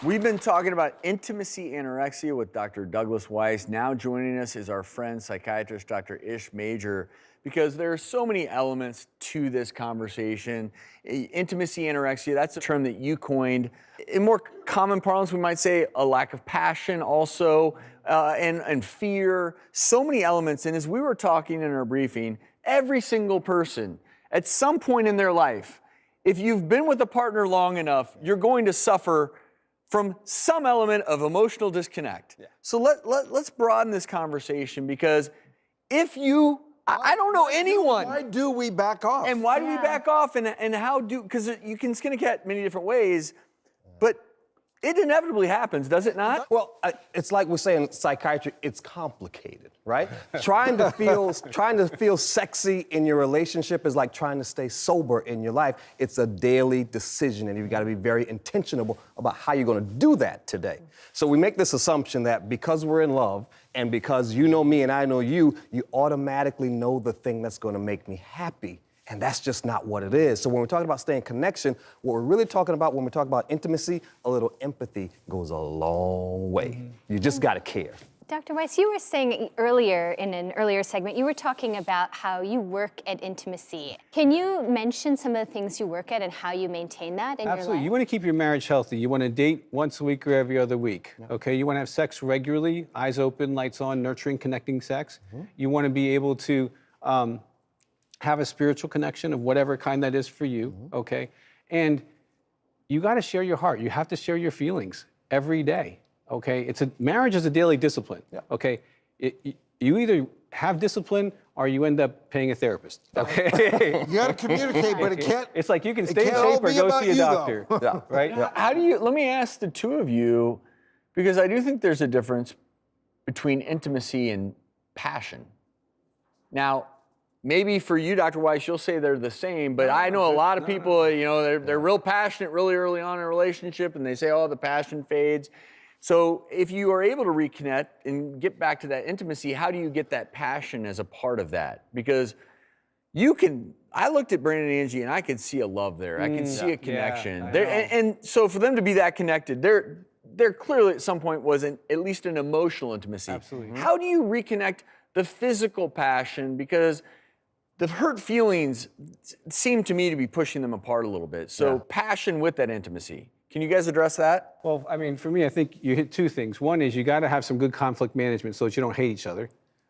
We've been talking about intimacy anorexia with Dr. Douglas Weiss. Now joining us is our friend, psychiatrist, Dr. Ish Major, because there are so many elements to this conversation. Intimacy anorexia, that's a term that you coined. In more common parlance, we might say a lack of passion also, and fear, so many elements. And as we were talking in our briefing, every single person at some point in their life, if you've been with a partner long enough, you're going to suffer from some element of emotional disconnect. Yeah. So let's broaden this conversation, because if you, I don't know anyone. Why do we back off? And why do we back off, and how do, because you can skin a cat many different ways, but it inevitably happens, does it not? Well, it's like we say in psychiatry, it's complicated, right? trying to feel sexy in your relationship is like trying to stay sober in your life. It's a daily decision, and you've got to be very intentional about how you're going to do that today. So we make this assumption that because we're in love and because you know me and I know you, you automatically know the thing that's going to make me happy. And that's just not what it is. So when we're talking about staying in connection, what we're really talking about when we talk about intimacy, a little empathy goes a long way. You just got to care. Dr. Weiss, you were saying earlier, in an earlier segment, you were talking about how you work at intimacy. Can you mention some of the things you work at and how you maintain that in your life? Absolutely. You want to keep your marriage healthy. You want to date once a week or every other week, okay? You want to have sex regularly, eyes open, lights on, nurturing, connecting sex. You want to be able to have a spiritual connection of whatever kind that is for you, okay? And you got to share your heart. You have to share your feelings every day, okay? Marriage is a daily discipline, okay? You either have discipline or you end up paying a therapist, okay? You got to communicate, but it can't. It's like you can stay in shape or go see a doctor, right? How do you, let me ask the two of you, because I do think there's a difference between intimacy and passion. Now, maybe for you, Dr. Weiss, you'll say they're the same, but I know a lot of people, you know, they're real passionate really early on in a relationship, and they say, oh, the passion fades. So if you are able to reconnect and get back to that intimacy, how do you get that passion as a part of that? Because you can, I looked at Brandon and Angie and I could see a love there. I could see a connection. And so for them to be that connected, there clearly at some point was at least an emotional intimacy. Absolutely. How do you reconnect the physical passion? Because the hurt feelings seem to me to be pushing them apart a little bit. So passion with that intimacy. Can you guys address that? Well, I mean, for me, I think you hit two things. One is you got to have some good conflict management so that you don't hate each other,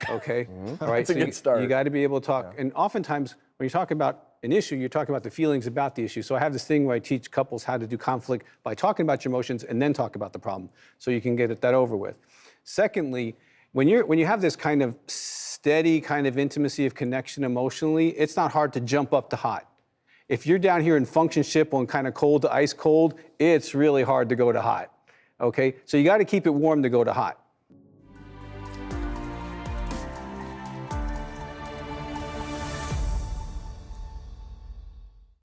okay? All right, That's a good start. You got to be able to talk. And oftentimes, when you talk about an issue, you're talking about the feelings about the issue. So I have this thing where I teach couples how to do conflict by talking about your emotions and then talk about the problem so you can get that over with. Secondly, when you have this kind of steady kind of intimacy of connection emotionally, it's not hard to jump up to hot. If you're down here in functionship on kind of cold to ice cold, it's really hard to go to hot, okay? So you got to keep it warm to go to hot.